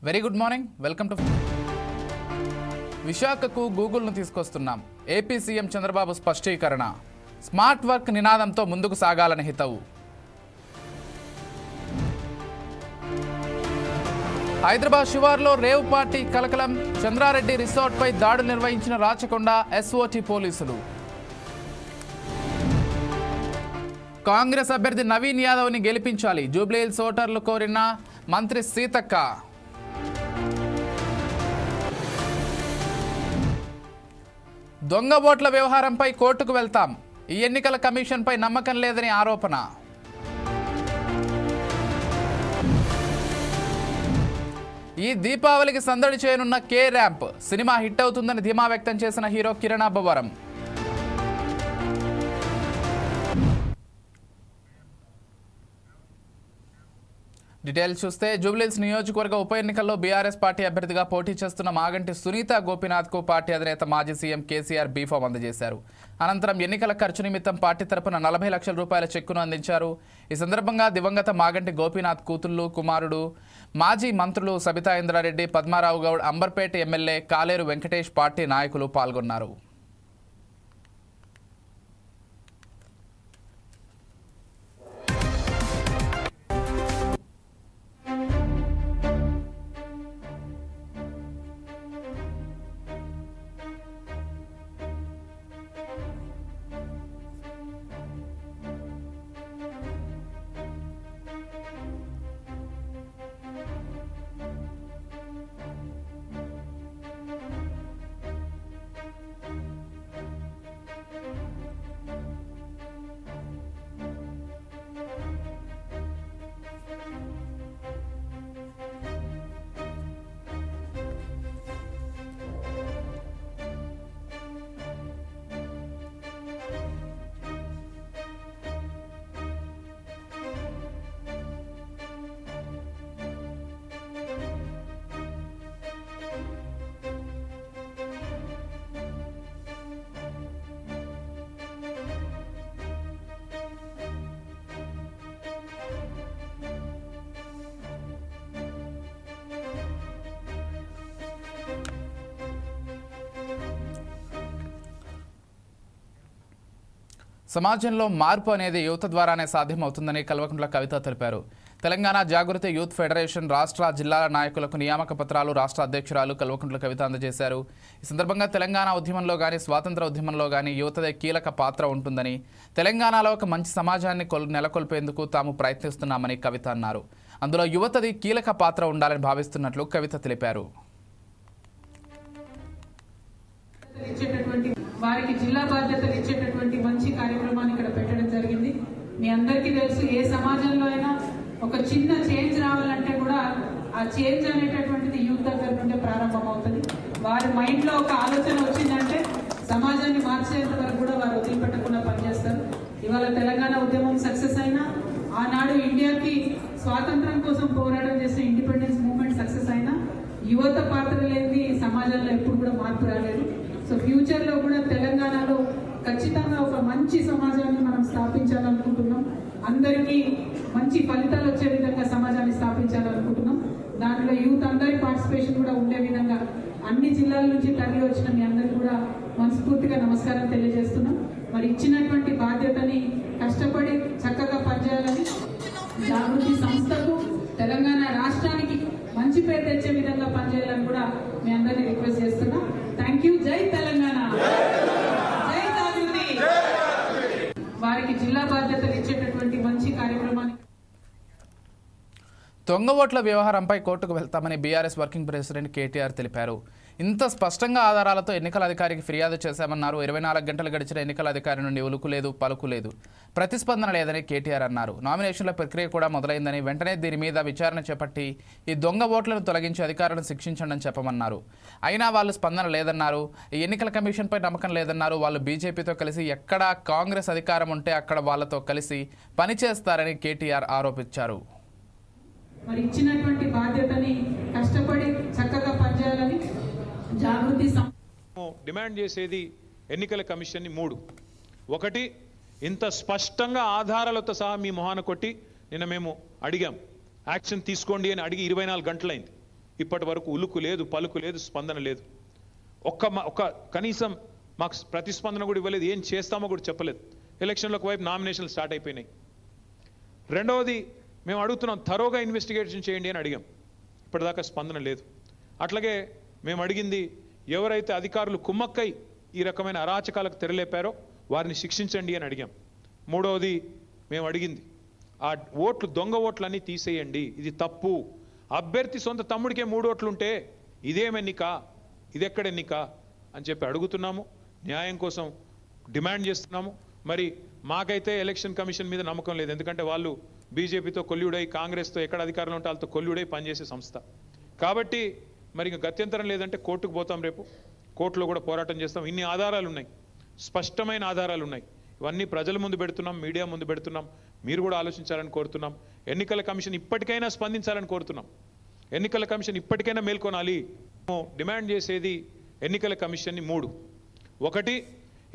Very good morning, welcome to విశాఖకు గూగుల్ను తీసుకొస్తున్నాం. ఏపీ సీఎం చంద్రబాబు స్పష్టీకరణ. స్మార్ట్ వర్క్ నినాదంతో ముందుకు సాగాలని హితవు. హైదరాబాద్ శివార్లో రేవ్ పార్టీ కలకలం. చంద్రారెడ్డి రిసార్ట్పై దాడులు నిర్వహించిన రాచకొండ ఎస్ఓటీ పోలీసులు. కాంగ్రెస్ అభ్యర్థి నవీన్ యాదవ్ని గెలిపించాలి, జూబ్లీహిల్స్ ఓటర్లు కోరిన మంత్రి సీతక్క. దొంగ ఓట్ల వ్యవహారంపై కోర్టుకు వెళ్తాం, ఈ ఎన్నికల కమిషన్పై నమ్మకం లేదని ఆరోపణ. ఈ దీపావళికి సందడి చేయనున్న కే ర్యాంప్. సినిమా హిట్ అవుతుందని ధీమా వ్యక్తం చేసిన హీరో కిరణ్ అబ్బవరం. డీటెయిల్స్ చూస్తే జూబ్లీహిల్స్ నియోజకవర్గ ఉప ఎన్నికల్లో బీఆర్ఎస్ పార్టీ అభ్యర్థిగా పోటీ చేస్తున్న మాగంటి సునీత గోపీనాథ్కు పార్టీ అధినేత మాజీ సీఎం కేసీఆర్ బీఫామ్ అందజేశారు. అనంతరం ఎన్నికల ఖర్చు నిమిత్తం పార్టీ తరపున 40 లక్షల రూపాయల చెక్కును అందించారు. ఈ సందర్భంగా దివంగత మాగంటి గోపీనాథ్ కూతుళ్లు, కుమారుడు, మాజీ మంత్రులు సబితా ఇంద్రారెడ్డి, పద్మారావు గౌడ్, అంబర్పేట ఎమ్మెల్యే కాలేరు వెంకటేష్ పార్టీ నాయకులు పాల్గొన్నారు. సమాజంలో మార్పు అనేది యువత ద్వారానే సాధ్యమవుతుందని కల్వకుంట్ల కవిత తెలిపారు. తెలంగాణ జాగృతి యూత్ ఫెడరేషన్ రాష్ట్ర, జిల్లాల నాయకులకు నియామక పత్రాలు రాష్ట్ర అధ్యక్షురాలు కల్వకుంట్ల కవిత అందజేశారు. ఈ సందర్భంగా తెలంగాణ ఉద్యమంలో కానీ, స్వాతంత్ర ఉద్యమంలో కానీ యువతదే కీలక పాత్ర ఉంటుందని, తెలంగాణలో ఒక మంచి సమాజాన్ని నెలకొల్పేందుకు తాము ప్రయత్నిస్తున్నామని కవిత అన్నారు. అందులో యువతది కీలక పాత్ర ఉండాలని భావిస్తున్నట్లు కవిత తెలిపారు. వారికి జిల్లా బాధ్యతలు ఇచ్చేటటువంటి మంచి కార్యక్రమాన్ని ఇక్కడ పెట్టడం జరిగింది. మీ అందరికీ తెలుసు, ఏ సమాజంలో అయినా ఒక చిన్న చేంజ్ రావాలంటే కూడా ఆ చేంజ్ అనేటటువంటిది యూత్ దగ్గర నుండే ప్రారంభం అవుతుంది. వారి మైండ్ లో ఒక ఆలోచన వచ్చిందంటే సమాజాన్ని మార్చేంత వరకు కూడా వారు వదిలిపెట్టకుండా పనిచేస్తారు. ఇవాళ తెలంగాణ ఉద్యమం సక్సెస్ అయినా, ఆనాడు ఇండియాకి స్వాతంత్రం కోసం పోరాటం చేసిన ఇండిపెండెన్స్ మూవ్మెంట్ సక్సెస్ అయినా, యువత పాత్ర లేని సమాజంలో ఎప్పుడు కూడా మార్పు రాలేదు. సో ఫ్యూచర్ లో కూడా తెలంగాణలో ఖచ్చితంగా ఒక మంచి సమాజాన్ని మనం స్థాపించాలనుకుంటున్నాం. అందరికీ మంచి ఫలితాలు వచ్చే విధంగా సమాజాన్ని స్థాపించాలనుకుంటున్నాం. దాంట్లో యూత్ అందరి పార్టిసిపేషన్ కూడా ఉండే విధంగా అన్ని జిల్లాల నుంచి తరలి వచ్చిన మీ అందరికీ కూడా మనస్ఫూర్తిగా నమస్కారం తెలియజేస్తున్నాం. మరి ఇచ్చినటువంటి బాధ్యతని కష్టపడి చక్కగా పనిచేయాలని, జాగృతి సంస్థకు, తెలంగాణ రాష్ట్రానికి మంచి పేరు తెచ్చే విధంగా పనిచేయాలని కూడా మీ అందరినీ రిక్వెస్ట్ చేస్తున్నా. Thank you. జై తెలంగాణ, జై జాగృతి. వారికి జిల్లా బాధ్యతలు ఇచ్చేటటువంటి మంచి కార్యక్రమాన్ని. దొంగ ఓట్ల వ్యవహారంపై కోర్టుకు వెళ్తామని బీఆర్ఎస్ వర్కింగ్ ప్రెసిడెంట్ కేటీఆర్ తెలిపారు. ఇంత స్పష్టంగా ఆధారాలతో ఎన్నికల అధికారికి ఫిర్యాదు చేశామన్నారు. 24 గంటలు గడిచిన ఎన్నికల అధికారి నుండి ఉలుకులేదు, పలుకులేదు, ప్రతిస్పందన లేదని కేటీఆర్ అన్నారు. నామినేషన్ల ప్రక్రియ కూడా మొదలైందని, వెంటనే దీని మీద విచారణ చేపట్టి ఈ దొంగ ఓట్లను తొలగించి అధికారులను శిక్షించండి అని చెప్పమన్నారు. అయినా వాళ్ళు స్పందన లేదన్నారు. ఈ ఎన్నికల కమిషన్పై నమ్మకం లేదన్నారు. వాళ్ళు బీజేపీతో కలిసి ఎక్కడ కాంగ్రెస్ అధికారం ఉంటే అక్కడ వాళ్ళతో కలిసి పనిచేస్తారని కేటీఆర్ ఆరోపించారు. మరి ఇచ్చినటువంటి బాధ్యతని కష్టపడి చక్కగా పనిచేయాలని జాగృతి డిమాండ్ చేసేది ఎన్నికల కమిషన్ని 3. ఒకటి, ఇంత స్పష్టంగా ఆధారాలతో సహా మీ మొహాన కొట్టి నిన్న మేము అడిగాం, యాక్షన్ తీసుకోండి అని అడిగి 24 గంటలైంది. ఇప్పటి వరకు ఉలుకు లేదు, పలుకు లేదు, స్పందన లేదు. ఒక్క కనీసం మాకు ప్రతిస్పందన కూడా ఇవ్వలేదు. ఏం చేస్తామో కూడా చెప్పలేదు. ఎలక్షన్లకు వైపు నామినేషన్లు స్టార్ట్ అయిపోయినాయి. రెండవది, మేము అడుగుతున్నాం థరోగా ఇన్వెస్టిగేషన్ చేయండి అని అడిగాం. ఇప్పటిదాకా స్పందన లేదు. అట్లాగే మేము అడిగింది, ఎవరైతే అధికారులు కుమ్మక్కై ఈ రకమైన అరాచకాలకు తెరలేపారో వారిని శిక్షించండి అని అడిగాం. మూడవది మేము అడిగింది, ఆ ఓట్లు దొంగ ఓట్లన్నీ తీసేయండి, ఇది తప్పు. అభ్యర్థి సొంత తమ్ముడికే 3 ఓట్లు ఉంటే ఇదేమెన్నిక, ఇదెక్కడ ఎన్నిక అని చెప్పి అడుగుతున్నాము. న్యాయం కోసం డిమాండ్ చేస్తున్నాము. మరి మాకైతే ఎలక్షన్ కమిషన్ మీద నమ్మకం లేదు. ఎందుకంటే వాళ్ళు బీజేపీతో కొల్లుడై, కాంగ్రెస్తో ఎక్కడ అధికారంలో ఉంటే వాళ్ళతో కొల్లుడై పనిచేసే సంస్థ. కాబట్టి మరి ఇంకా గత్యంతరం లేదంటే కోర్టుకు పోతాం. రేపు కోర్టులో కూడా పోరాటం చేస్తాం. ఇన్ని ఆధారాలు ఉన్నాయి, స్పష్టమైన ఆధారాలు ఉన్నాయి. ఇవన్నీ ప్రజల ముందు పెడుతున్నాం, మీడియా ముందు పెడుతున్నాం. మీరు కూడా ఆలోచించాలని కోరుతున్నాం. ఎన్నికల కమిషన్ ఇప్పటికైనా స్పందించాలని కోరుతున్నాం. ఎన్నికల కమిషన్ ఇప్పటికైనా మేల్కొనాలి. డిమాండ్ చేసేది ఎన్నికల కమిషన్ని 3. ఒకటి,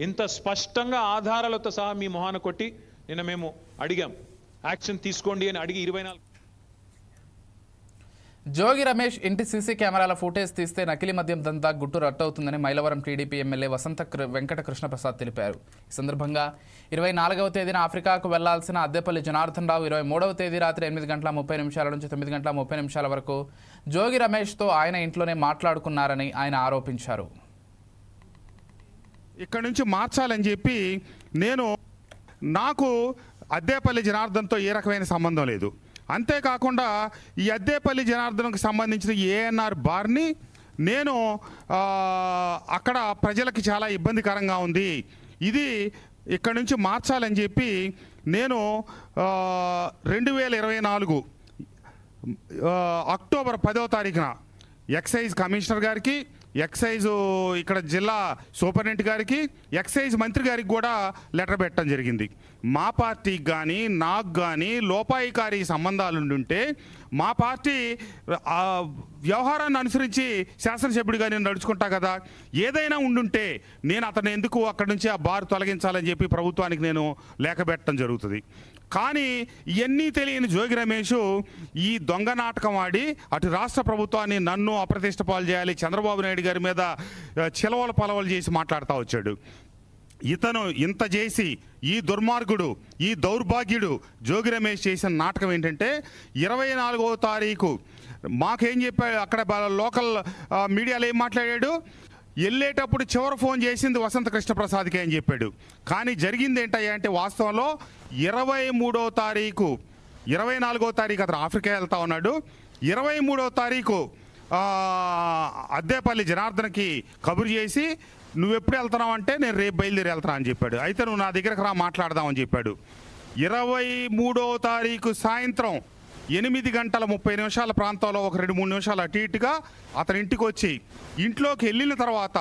ఇంత స్పష్టంగా ఆధారాలతో సహా మీ మొహాన కొట్టి నిన్న మేము అడిగాం, యాక్షన్ తీసుకోండి అని అడిగి 24 జోగి రమేష్ ఇంటి సీసీ కెమెరాల ఫుటేజ్ తీస్తే నకిలీ మద్యం దందా గుట్టు రట్టవుతుందని మైలవరం టీడీపీ ఎమ్మెల్యే వసంత వెంకట కృష్ణప్రసాద్ తెలిపారు. ఈ సందర్భంగా 24వ తేదీన ఆఫ్రికాకు వెళ్లాల్సిన అద్దెపల్లి జనార్దన్ రావు 23వ తేదీ రాత్రి 8:30 నుంచి 9:30 వరకు జోగి రమేష్తో ఆయన ఇంట్లోనే మాట్లాడుకున్నారని ఆయన ఆరోపించారు. ఇక్కడ నుంచి మార్చాలని చెప్పి నాకు అద్దేపల్లి జనార్దన్తో ఏ రకమైన సంబంధం లేదు. అంతేకాకుండా ఈ అద్దేపల్లి జనార్దన్కు సంబంధించిన ఏఎన్ఆర్ బార్ని నేను అక్కడ ప్రజలకి చాలా ఇబ్బందికరంగా ఉంది, ఇది ఇక్కడ నుంచి మార్చాలని చెప్పి నేను 2024 అక్టోబర్ 10వ తారీఖున ఎక్సైజ్ కమిషనర్ గారికి, ఎక్సైజ్ ఇక్కడ జిల్లా సూపరింటెండెంట్ గారికి, ఎక్సైజ్ మంత్రి గారికి కూడా లెటర్ పెట్టడం జరిగింది. మా పార్టీకి కానీ నాకు కానీ లోపాయికారి సంబంధాలు ఉంటే మా పార్టీ వ్యవహారాన్ని అనుసరించి శాసనసభ్యుడిగా నేను నడుచుకుంటా కదా, ఏదైనా ఉండుంటే నేను అతను ఎందుకు అక్కడి నుంచి ఆ బార్ తొలగించాలని చెప్పి ప్రభుత్వానికి నేను లేఖ పెట్టడం జరుగుతుంది. కానీ ఇవన్నీ తెలియని జోగి రమేష్ ఈ దొంగ నాటకం ఆడి అటు రాష్ట్ర ప్రభుత్వాన్ని నన్ను అప్రతిష్ట పాలు చేయాలి, చంద్రబాబు నాయుడు గారి మీద చిలవల పలవలు చేసి మాట్లాడుతూ వచ్చాడు. ఇతను ఇంత చేసి ఈ దుర్మార్గుడు, ఈ దౌర్భాగ్యుడు జోగి రమేష్ చేసిన నాటకం ఏంటంటే 24వ తారీఖు మాకేం చెప్పాడు, అక్కడ లోకల్ మీడియాలో ఏం మాట్లాడాడు, వెళ్ళేటప్పుడు చివరి ఫోన్ చేసింది వసంత కృష్ణప్రసాద్కి అని చెప్పాడు. కానీ జరిగింది ఏంటయ్యా అంటే వాస్తవంలో 23వ తారీఖు 24వ తారీఖు అతను ఆఫ్రికా వెళ్తా ఉన్నాడు. 23వ తారీఖు అద్దేపల్లి జనార్దన్కి కబురు చేసి నువ్వు ఎప్పుడు వెళ్తున్నావు అంటే నేను రేపు బయలుదేరి వెళ్తాను అని చెప్పాడు. అయితే నువ్వు నా దగ్గరకు రా మాట్లాడదామని చెప్పాడు. 23వ తారీఖు సాయంత్రం 8:30 ప్రాంతంలో ఒక 2-3 నిమిషాలు అటు ఇటుగా అతని ఇంటికి వచ్చి ఇంట్లోకి వెళ్ళిన తర్వాత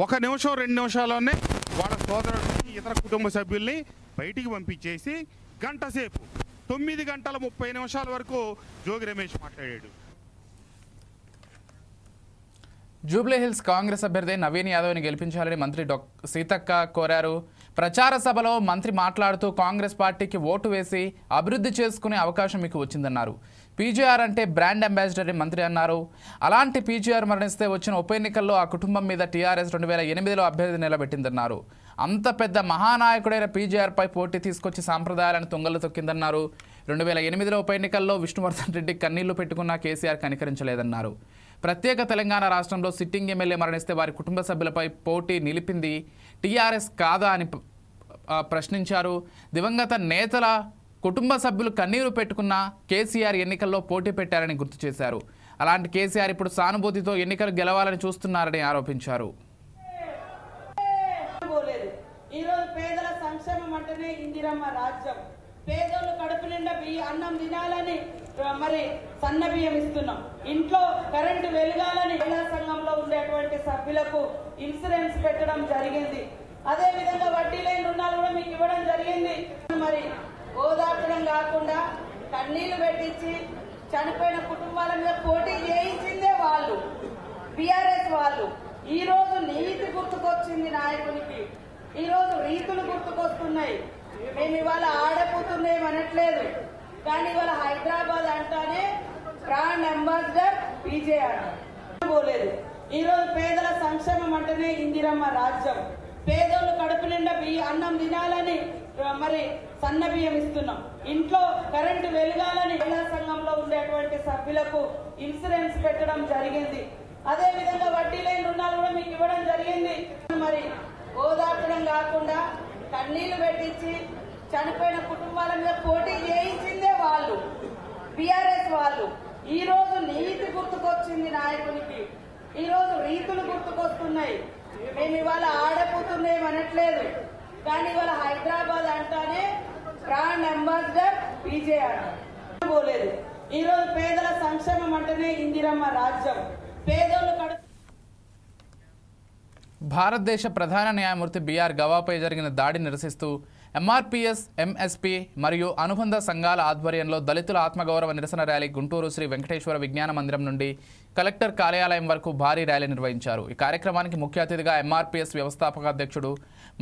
1 నిమిషం 2 నిమిషాల్లోనే వాళ్ళ సోదరుడిని ఇతర కుటుంబ సభ్యుల్ని బయటికి పంపించేసి గంట సేపు 9:30 వరకు జోగి రమేష్ మాట్లాడాడు. జూబ్లీహిల్స్ కాంగ్రెస్ అభ్యర్థి నవీన్ యాదవ్ని గెలిపించాలని మంత్రి సీతక్క కోరారు. ప్రచార సభలో మంత్రి మాట్లాడుతూ కాంగ్రెస్ పార్టీకి ఓటు వేసి అభివృద్ధి చేసుకునే అవకాశం మీకు వచ్చిందన్నారు. పీజీఆర్ అంటే బ్రాండ్ అంబాసిడర్ అని మంత్రి అన్నారు. అలాంటి పీజీఆర్ మరణిస్తే వచ్చిన ఉప ఎన్నికల్లో ఆ కుటుంబం మీద టీఆర్ఎస్ 2008లో అభ్యర్థి నిలబెట్టిందన్నారు. అంత పెద్ద మహానాయకుడైన పీజీఆర్పై పోటీ తీసుకొచ్చి సాంప్రదాయాలను తుంగలు తొక్కిందన్నారు. 2008లో ఉప ఎన్నికల్లో విష్ణువర్ధన్ రెడ్డి కన్నీళ్లు పెట్టుకున్న కేసీఆర్ కనికరించలేదన్నారు. ప్రత్యేక తెలంగాణ రాష్ట్రంలో సిట్టింగ్ ఎమ్మెల్యే మరణిస్తే వారి కుటుంబ సభ్యులపై పోటీ నిలిపింది టీఆర్ఎస్ కాదా అని ప్రశ్నించారు. దివంగత నేతల కుటుంబ సభ్యులు కన్నీరు పెట్టుకున్న కేసీఆర్ ఎన్నికల్లో పోటీ పెట్టారని గుర్తు చేశారు. అలాంటి కేసీఆర్ ఇప్పుడు సానుభూతితో ఎన్నికలు గెలవాలని చూస్తున్నారని ఆరోపించారు. ఈరోజు పేదల సంక్షేమం అంటేనే ఇందిరమ్మ రాజ్యం. పేదోళ్ళు కడుపు నిండా అన్నం తినాలని మరి సన్న బియ్యం ఇస్తున్నాం. ఇంట్లో కరెంటు వెలగాలని మహిళా సంఘంలో ఉండేటువంటి సభ్యులకు ఇన్సూరెన్స్ పెట్టడం జరిగింది. అదే విధంగా వడ్డీ లేని రుణాలు కూడా మీకు ఇవ్వడం జరిగింది. మరి ఓదార్చడం కాకుండా కన్నీళ్లు పెట్టించి చనిపోయిన కుటుంబాల మీద పోటీ చేయించిందే వాళ్ళు, బీఆర్ఎస్ వాళ్ళు. ఈ రోజు నీతి గుర్తుకొచ్చింది నాయకునికి, ఈ రోజు రీతులు గుర్తుకొస్తున్నాయి. మేము ఇవాళ ఆడపోతున్నాం అనట్లేదు, కానీ ఇవాళ హైదరాబాద్ అంటానే బ్రాండ్ అంబాసిడర్ పీజేఆర్ పోలేదు. ఈరోజు పేదల సంక్షేమం అంటేనే ఇందిరమ్మ రాజ్యం. పేదోళ్ళు కడుపు నిండా అన్నం తినాలని మరి సన్న బియ్యం ఇస్తున్నాం. ఇంట్లో కరెంటు వెలగాలని మహిళా సంఘంలో ఉండేటువంటి సభ్యులకు ఇన్సూరెన్స్ పెట్టడం జరిగింది. అదే విధంగా వడ్డీ లేని రుణాలు కూడా మీకు ఇవ్వడం జరిగింది. మరి ఓదార్చడం కాకుండా కన్నీళ్లు పెట్టించి చనిపోయిన కుటుంబాల మీద పోటీ చేయించిందే వాళ్ళు, బీఆర్ఎస్ వాళ్ళు. ఈ రోజు నీతి గుర్తుకొచ్చింది నాయకునికి, ఈ రోజు రీతులు గుర్తుకొస్తున్నాయి. మేము ఇవాళ ఆడపోతున్నాయి అనట్లేదు, కానీ ఇవాళ హైదరాబాద్ అంటానే బ్రాండ్ అంబాసిడర్ పీజేఆర్ పోలేదు. ఈ రోజు పేదల సంక్షేమం అంటేనే ఇందిరమ్మ రాజ్యం. పేదోళ్ళు కడుపు భారతదేశ ప్రధాన న్యాయమూర్తి బిఆర్ గవాపై జరిగిన దాడి నిరసిస్తూ ఎంఆర్పీఎస్, ఎంఎస్పీ మరియు అనుబంధ సంఘాల ఆధ్వర్యంలో దళితుల ఆత్మగౌరవ నిరసన ర్యాలీ గుంటూరు శ్రీ వెంకటేశ్వర విజ్ఞాన మందిరం నుండి కలెక్టర్ కార్యాలయం వరకు భారీ ర్యాలీ నిర్వహించారు. ఈ కార్యక్రమానికి ముఖ్య అతిథిగా ఎంఆర్పీఎస్ వ్యవస్థాపక అధ్యక్షుడు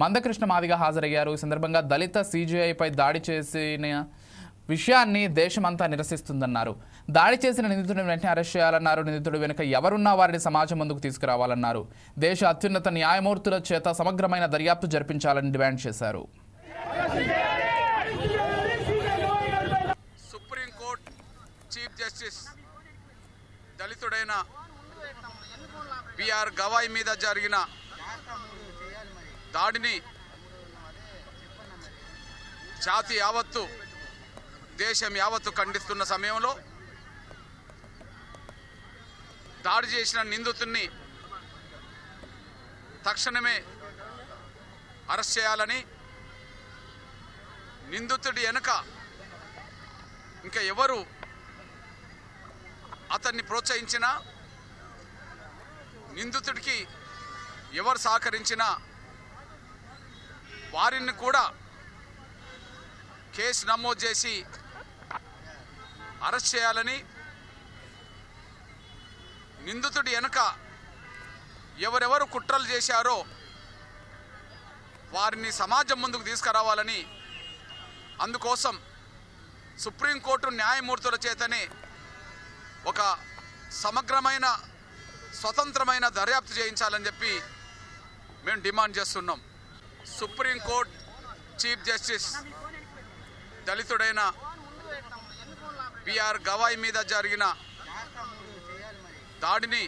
మందకృష్ణ మాదిగ హాజరయ్యారు. ఈ సందర్భంగా దళిత సీజీఐపై దాడి చేసిన విషయాన్ని దేశమంతా నిరసిస్తుందన్నారు. దాడి చేసిన నిందితుడిని వెంటనే అరెస్ట్ చేయాలన్నారు. నిందితుడు వెనుక ఎవరున్నా వారిని సమాజం ముందుకు తీసుకురావాలన్నారు. దేశ అత్యున్నత న్యాయమూర్తుల చేత సమగ్రమైన దర్యాప్తు జరిపించాలని డిమాండ్ చేశారు. సుప్రీంకోర్టు చీఫ్ జస్టిస్ దళితుడైన బిఆర్ గవాయ్ మీద జరిగిన దాడిని జాతి యావత్తు, దేశం యావత్తు ఖండిస్తున్న సమయంలో దాడి చేసిన నిందితుడిని తక్షణమే అరెస్ట్ చేయాలని, నిందితుడి వెనుక ఇంకా ఎవరు అతన్ని ప్రోత్సహించినా, నిందితుడికి ఎవరు సహకరించినా వారిని కూడా కేసు నమోదు చేసి అరెస్ట్ చేయాలని, నిందితుడి వెనుక ఎవరెవరు కుట్రలు చేశారో వారిని సమాజం ముందుకు తీసుకురావాలని, అందుకోసం సుప్రీంకోర్టు న్యాయమూర్తుల చేతనే ఒక సమగ్రమైన స్వతంత్రమైన దర్యాప్తు చేయించాలని చెప్పి మేము డిమాండ్ చేస్తున్నాం. సుప్రీంకోర్టు చీఫ్ జస్టిస్ దళితుడైన బిఆర్ గవాయ్ మీద జరిగిన దాడిని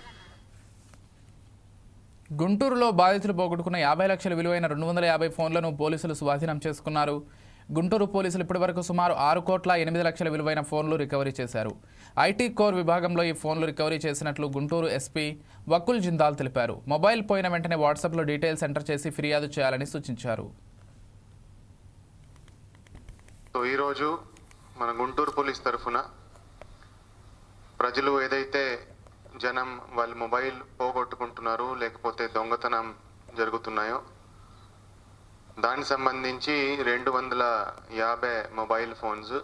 గుంటూరులో బాధితులు పోగొట్టుకున్న 50 లక్షల విలువైన 250 ఫోన్లను పోలీసులు స్వాధీనం చేసుకున్నారు. గుంటూరు పోలీసులు ఇప్పటివరకు సుమారు 6,08,00,000 విలువైన ఫోన్లు రికవరీ చేశారు. ఐటీ కోర్ విభాగంలో ఈ ఫోన్లు రికవరీ చేసినట్లు గుంటూరు ఎస్పీ వకుల్ జిందాల్ తెలిపారు. మొబైల్ పోయిన వెంటనే వాట్సాప్లో డీటెయిల్స్ ఎంటర్ చేసి ఫిర్యాదు చేయాలని సూచించారు. ఈరోజు మన గుంటూరు పోలీస్ తరఫున ప్రజలు ఏదైతే జనం వాళ్ళ మొబైల్ పోగొట్టుకుంటున్నారు, లేకపోతే దొంగతనం జరుగుతున్నాయో దానికి సంబంధించి 250 మొబైల్ ఫోన్స్,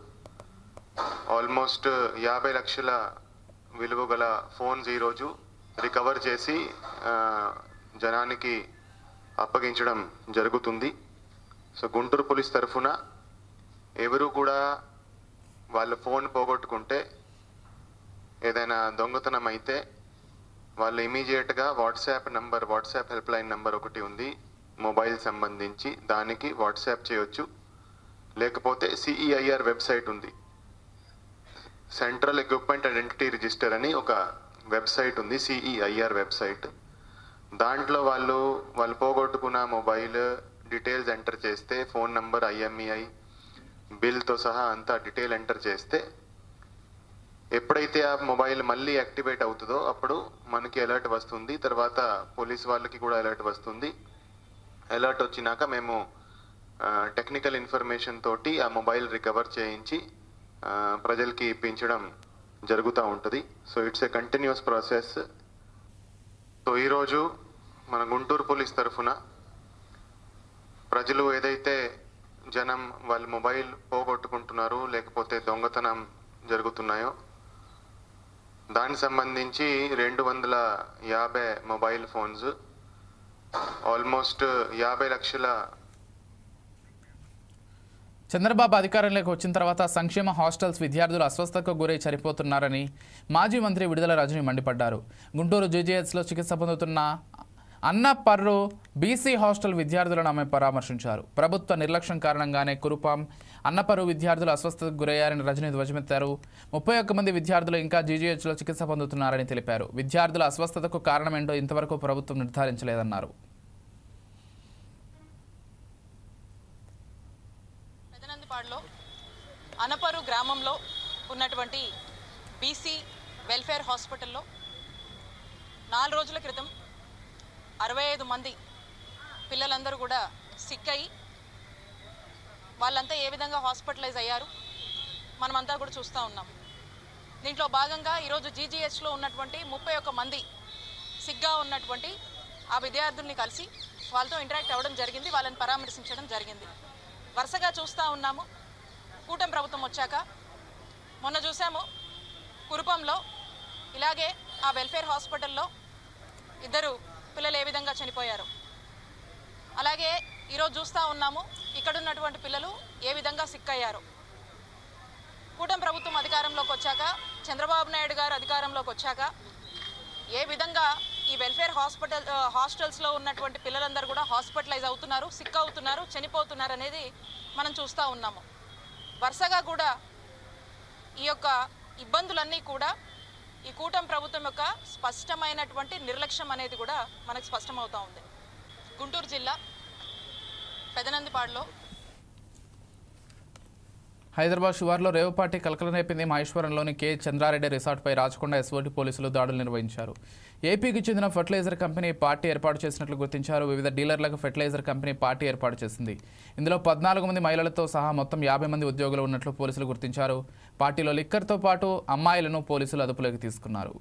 ఆల్మోస్ట్ 50 లక్షల విలువ గల ఫోన్స్ ఈరోజు రికవర్ చేసి జనానికి అప్పగించడం జరుగుతుంది. సో గుంటూరు పోలీస్ తరఫున ఎవరు కూడా వాళ్ళ ఫోన్ పోగొట్టుకుంటే, ఏదైనా దొంగతనం అయితే వాళ్ళు ఇమీడియట్గా వాట్సాప్ హెల్ప్ లైన్ నెంబర్ ఒకటి ఉంది మొబైల్ సంబంధించి, దానికి వాట్సాప్ చేయొచ్చు. లేకపోతే సిఈఐఆర్ వెబ్సైట్ ఉంది, సెంట్రల్ ఎక్విప్మెంట్ ఐడెంటిటీ రిజిస్టర్ అని ఒక వెబ్సైట్ ఉంది, సిఈఐఆర్ వెబ్సైట్. దాంట్లో వాళ్ళు పోగొట్టుకున్న మొబైల్ డీటెయిల్స్ ఎంటర్ చేస్తే, ఫోన్ నంబర్, ఐఎంఈఐ బిల్తో సహా అంతా డీటెయిల్ ఎంటర్ చేస్తే, ఎప్పుడైతే ఆ మొబైల్ మళ్ళీ యాక్టివేట్ అవుతుందో అప్పుడు మనకి అలర్ట్ వస్తుంది. తర్వాత పోలీస్ వాళ్ళకి కూడా అలర్ట్ వస్తుంది. అలర్ట్ వచ్చినాక మేము టెక్నికల్ ఇన్ఫర్మేషన్ తోటి ఆ మొబైల్ రికవర్ చేయించి ప్రజలకి ఇప్పించడం జరుగుతూ ఉంటుంది. So it's a continuous process. So ఈరోజు మన గుంటూరు పోలీస్ తరఫున ప్రజలు ఏదైతే జనం వాళ్ళ మొబైల్ పోగొట్టుకుంటున్నారు, లేకపోతే దొంగతనం జరుగుతున్నాయో దానికి సంబంధించి 250 మొబైల్ ఫోన్స్, ఆల్మోస్ట్ 50 లక్షల చంద్రబాబు అధికారంలోకి వచ్చిన తర్వాత సంక్షేమ హాస్టల్స్ విద్యార్థులు అస్వస్థతకు గురై చనిపోతున్నారని మాజీ మంత్రి విడుదల రజని మండిపడ్డారు. గుంటూరు జీజీహెచ్లో చికిత్స పొందుతున్న అన్నపర్రు బీసీ హాస్టల్ విద్యార్థులను ఆమె పరామర్శించారు. ప్రభుత్వ నిర్లక్ష్యం కారణంగానే కురుపాం అన్నపర్రు విద్యార్థులు అస్వస్థతకు గురయ్యారని రజని ధ్వజమెత్తారు. 31 మంది విద్యార్థులు ఇంకా జీజీహెచ్లో చికిత్స పొందుతున్నారని తెలిపారు. విద్యార్థుల అస్వస్థతకు కారణమేంటో ఇంతవరకు ప్రభుత్వం నిర్ధారించలేదన్నారు. అనపరు గ్రామంలో ఉన్నటువంటి బీసీ వెల్ఫేర్ హాస్పిటల్లో 4 రోజుల క్రితం 65 మంది పిల్లలందరూ కూడా సిక్ అయ్యి వాళ్ళంతా ఏ విధంగా హాస్పిటలైజ్ అయ్యారు మనమంతా కూడా చూస్తూ ఉన్నాం. దీంట్లో భాగంగా ఈరోజు జీజీహెచ్లో ఉన్నటువంటి 31 మంది సిక్గా ఉన్నటువంటి ఆ విద్యార్థుల్ని కలిసి వాళ్ళతో ఇంటరాక్ట్ అవ్వడం జరిగింది, వాళ్ళని పరామర్శించడం జరిగింది. వరుసగా చూస్తూ ఉన్నాము. కూటమి ప్రభుత్వం వచ్చాక మొన్న చూసాము కురుపంలో ఇలాగే ఆ వెల్ఫేర్ హాస్పిటల్లో 2 పిల్లలు ఏ విధంగా చనిపోయారు. అలాగే ఈరోజు చూస్తూ ఉన్నాము ఇక్కడున్నటువంటి పిల్లలు ఏ విధంగా సిక్ అయ్యారు. కూటమి ప్రభుత్వం అధికారంలోకి వచ్చాక, చంద్రబాబు నాయుడు గారు అధికారంలోకి వచ్చాక ఏ విధంగా ఈ వెల్ఫేర్ హాస్టల్స్లో ఉన్నటువంటి పిల్లలందరూ కూడా హాస్పిటలైజ్ అవుతున్నారు, సిక్ అవుతున్నారు, చనిపోతున్నారు అనేది మనం చూస్తూ ఉన్నాము. వరుసగా కూడా ఈ యొక్క ఇబ్బందులన్నీ కూడా ఈ కూటమి ప్రభుత్వం యొక్క స్పష్టమైనటువంటి నిర్లక్ష్యం అనేది కూడా మనకు స్పష్టమవుతూ ఉంది. గుంటూరు జిల్లా పెదనందిపాడులో హైదరాబాద్ శివార్లో రేవుపాటి కలకలం రేపింది. మహేశ్వరంలోని కే చంద్రారెడ్డి రిసార్ట్పై రాచకొండ ఎస్ఓటీ పోలీసులు దాడులు నిర్వహించారు. ఏపీకి చెందిన ఫెర్టిలైజర్ కంపెనీ పార్టీ ఏర్పాటు చేసినట్లు గుర్తించారు. వివిధ డీలర్లకు ఫెర్టిలైజర్ కంపెనీ పార్టీ ఏర్పాటు చేసింది. ఇందులో 14 మంది మహిళలతో సహా మొత్తం 50 మంది ఉద్యోగులు ఉన్నట్లు పోలీసులు గుర్తించారు. పార్టీలో లిక్కర్తో పాటు అమ్మాయిలను పోలీసులు అదుపులోకి తీసుకున్నారు.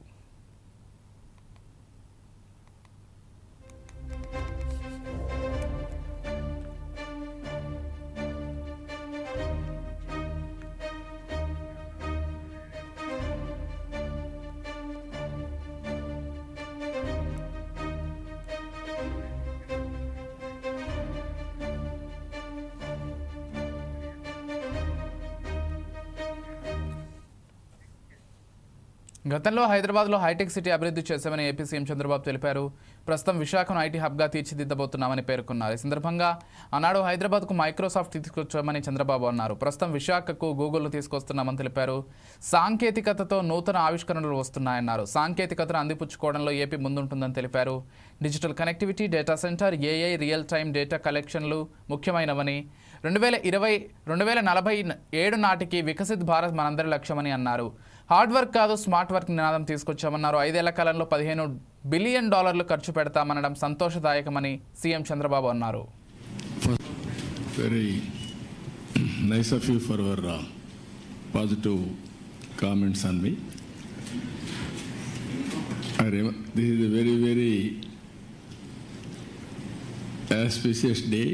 గతంలో హైదరాబాద్లో హైటెక్ సిటీ అభివృద్ధి చేశామని ఏపీ సీఎం చంద్రబాబు తెలిపారు. ప్రస్తుతం విశాఖను ఐటీ హబ్గా తీర్చిదిద్దబోతున్నామని పేర్కొన్నారు. ఈ సందర్భంగా ఆనాడు హైదరాబాద్కు మైక్రోసాఫ్ట్ తీసుకొచ్చామని చంద్రబాబు అన్నారు. ప్రస్తుతం విశాఖకు గూగుల్ను తీసుకొస్తున్నామని తెలిపారు. సాంకేతికతతో నూతన ఆవిష్కరణలు వస్తున్నాయన్నారు. సాంకేతికతను అందిపుచ్చుకోవడంలో ఏపీ ముందుంటుందని తెలిపారు. Digital connectivity, data centre, AI, real time data కలెక్షన్లు ముఖ్యమైనవని, 2047 నాటికి వికసిత్ భారత్ మనందరి లక్ష్యమని అన్నారు. హార్డ్ వర్క్ కాదు స్మార్ట్ వర్క్ నినాదం తీసుకొచ్చామన్నారు. 5 ఏళ్ల కాలంలో $15 బిలియన్ ఖర్చు పెడతామనడం సంతోషదాయకమని సీఎం చంద్రబాబు అన్నారు. Very nice of you for your positive comments on me. This is a very, very auspicious day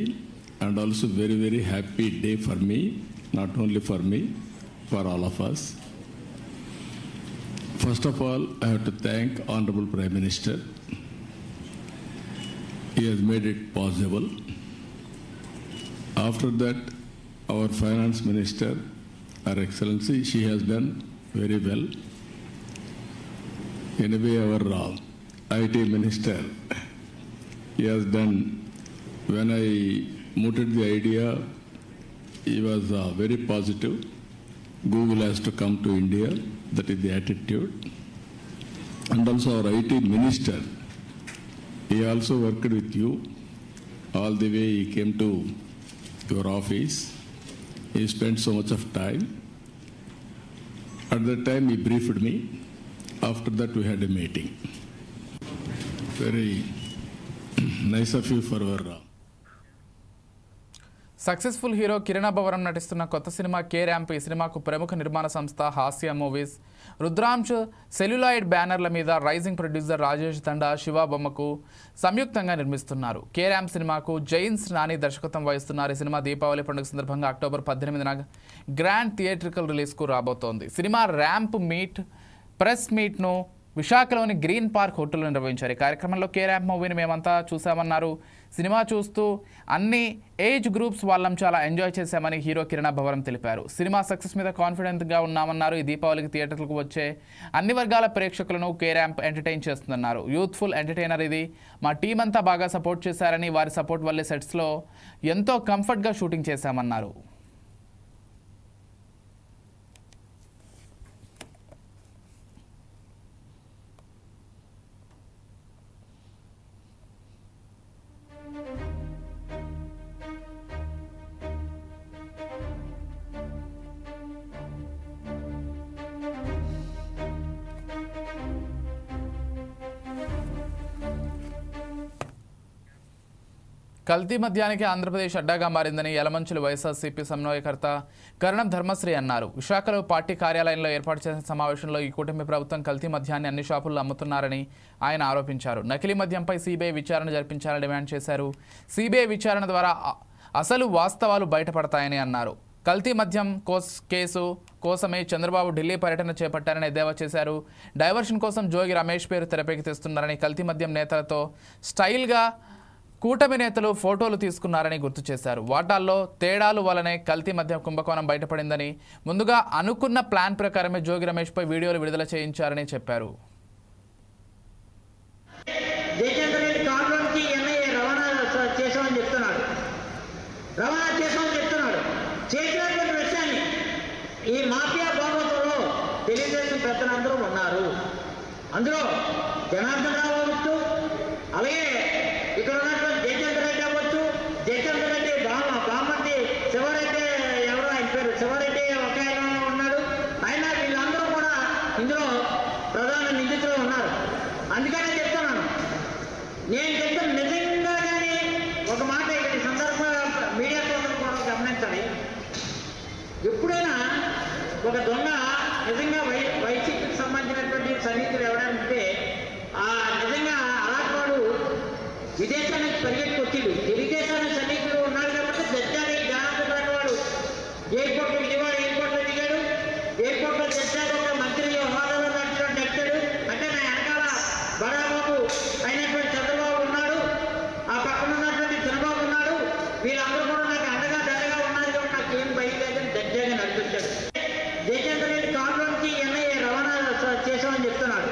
and also very, very happy day for me, not only for me, for all of us. First of all, I have to thank Honorable Prime Minister. He has made it possible. After that, our Finance Minister, Her Excellency, she has done very well. Anyway, our IT Minister, he has done, when I mooted the idea, he was very positive. Google has to come to India. That is the attitude. And also our IT Minister, he also worked with you all the way. He came to your office. He spent so much of time. At that time, he briefed me. After that, we had a meeting. Very nice of you for our... successful hero Kiran Abbavaram నటిస్తున్న కొత్త cinema K ramp. ఈ సినిమాకు ప్రముఖ నిర్మాణ సంస్థ హాస్య movies, Rudransh celluloid బ్యానర్ల మీద rising producer Rajesh దండా, శివ బొమ్మకు సంయుక్తంగా నిర్మిస్తున్నారు. కే ర్యాంప్ సినిమాకు జైన్స్ నాని దర్శకత్వం వహిస్తున్నారు. ఈ సినిమా దీపావళి పండుగ సందర్భంగా అక్టోబర్ 18న గ్రాండ్ థియేట్రికల్ రిలీజ్కు రాబోతోంది. సినిమా ర్యాంప్ ప్రెస్ మీట్ను విశాఖలోని గ్రీన్ పార్క్ హోటల్లో నిర్వహించారు. ఈ కార్యక్రమంలో కే ర్యాంప్ మూవీని మేమంతా చూసామన్నారు. సినిమా చూస్తూ అన్ని ఏజ్ గ్రూప్స్ వాళ్ళం చాలా ఎంజాయ్ చేశామని హీరో కిరణ్ అబ్బవరం తెలిపారు. సినిమా సక్సెస్ మీద కాన్ఫిడెంట్గా ఉన్నామన్నారు. ఈ దీపావళికి థియేటర్లకు వచ్చే అన్ని వర్గాల ప్రేక్షకులను కే ర్యాంప్ ఎంటర్టైన్ చేస్తుందన్నారు. యూత్ఫుల్ ఎంటర్టైనర్ ఇది. మా టీం అంతా బాగా సపోర్ట్ చేశారని, వారి సపోర్ట్ వల్లే సెట్స్లో ఎంతో కంఫర్ట్గా షూటింగ్ చేశామన్నారు. కల్తీ మద్యానికి ఆంధ్రప్రదేశ్ అడ్డాగా మారిందని యలమంచిలి వైఎస్ఆర్సీపీ సమన్వయకర్త కరణం ధర్మశ్రీ అన్నారు. విశాఖలో పార్టీ కార్యాలయంలో ఏర్పాటు చేసిన సమావేశంలో ఈ కూటమి ప్రభుత్వం కల్తీ మద్యాన్ని అన్ని షాపుల్లో అమ్ముతున్నారని ఆయన ఆరోపించారు. నకిలీ మద్యంపై సీబీఐ విచారణ జరిపించాలని డిమాండ్ చేశారు. సీబీఐ విచారణ ద్వారా అసలు వాస్తవాలు బయటపడతాయని అన్నారు. కల్తీ మద్యం కేసు కోసమే చంద్రబాబు ఢిల్లీ పర్యటన చేపట్టారని ఎద్దేవా చేశారు. డైవర్షన్ కోసం జోగి రమేష్ పేరు తెరపైకి తెస్తున్నారని, కల్తీ మద్యం నేతలతో స్టైల్గా కూటమి నేతలు ఫోటోలు తీసుకున్నారని గుర్తు చేశారు. వాటాల్లో తేడాలు వల్లనే కల్తీ మద్యం కుంభకోణం బయటపడిందని, ముందుగా అనుకున్న ప్లాన్ ప్రకారమే జోగి రమేష్పై వీడియోలు విడుదల చేయించారని చెప్పారు. ఈ మాఫియా భాగవతంలో తెలుగుదేశం పెద్దలందరూ ఉన్నారు. అందులో జనార్దన్ రావు అవ్వచ్చు, అలాగే ఇక్కడ ఉన్నటువంటి జయచంద్ర రెడ్డి అవ్వచ్చు, జయచంద్ర రెడ్డి బామ్మర్ది శివారెడ్డి, ఎవరో ఆయన పేరు శివారెడ్డి ఒక ఆయన ఉన్నాడు. అయినా వీళ్ళందరూ కూడా ఇందులో ప్రధాన నిందితులు ఉన్నారు. అందుకనే చెప్తున్నాను, నేను చెప్తాను నిజంగా. కానీ ఒక మాట ఇక్కడ సందర్భంగా మీడియా సోదరులు కూడా గమనించాలి. ఎప్పుడైనా ఒక దొంగ నిజంగా వైసీపీకి సంబంధించినటువంటి సన్నిహితులు ఎవరైనా ఉంటే నిజంగా అలాంటి వాడు విదేశానికి పరిగెత్తి వచ్చిండు. తెలుగుదేశానికి సన్నిహితులు ఉన్నాడు కాబట్టి జడ్జాలి జ్ఞానార్థం వాడు ఎయిర్పోర్ట్లో విజయవాడ ఎయిర్పోర్ట్లో దిగాడు. ఎయిర్పోర్ట్లో జడ్జాలి ఒక మంత్రి హోదాలో నడిచినట్టు నడిచాడు. అంటే నా వెనకాల బడాబాబు అయినటువంటి చంద్రబాబు ఉన్నాడు, ఆ పక్కన ఉన్నటువంటి చంద్రబాబు ఉన్నాడు. వీళ్ళందరూ కూడా నాకు అండగా దండగా ఉన్నారు కాబట్టి నాకు ఏం భయం లేదని జడ్జాగా నడిపించాడు. జయచంద్ర రెడ్డి కారులోంచి ఎన్ఐఏ రవాణా చేసామని చెప్తున్నాడు.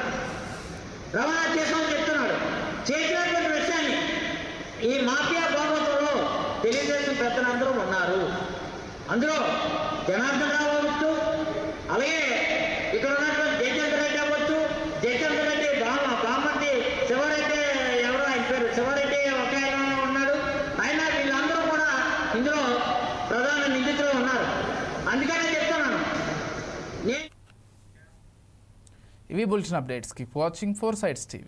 చేసినటువంటి విషయాన్ని ఈ మాఫియా భాగవతంలో తెలుగుదేశం పెద్దలందరూ ఉన్నారు. అందులో జనార్దన్ రావు అవ్వచ్చు, అలాగే ఇక్కడ ఉన్నటువంటి జయచంద్ర రెడ్డి అవ్వచ్చు, జయచంద్ర రెడ్డి బామ్మర్ది శివారెడ్డి, ఎవరో ఆయన పేరు శివారెడ్డి ఒక ఆయన ఉన్నాడు. అయినా వీళ్ళందరూ కూడా ఇందులో ప్రధాన నిందితులు ఉన్నారు. అందుకనే చెప్తున్నాను. ఇవి bulletin updates. Keep watching 4 Sides TV.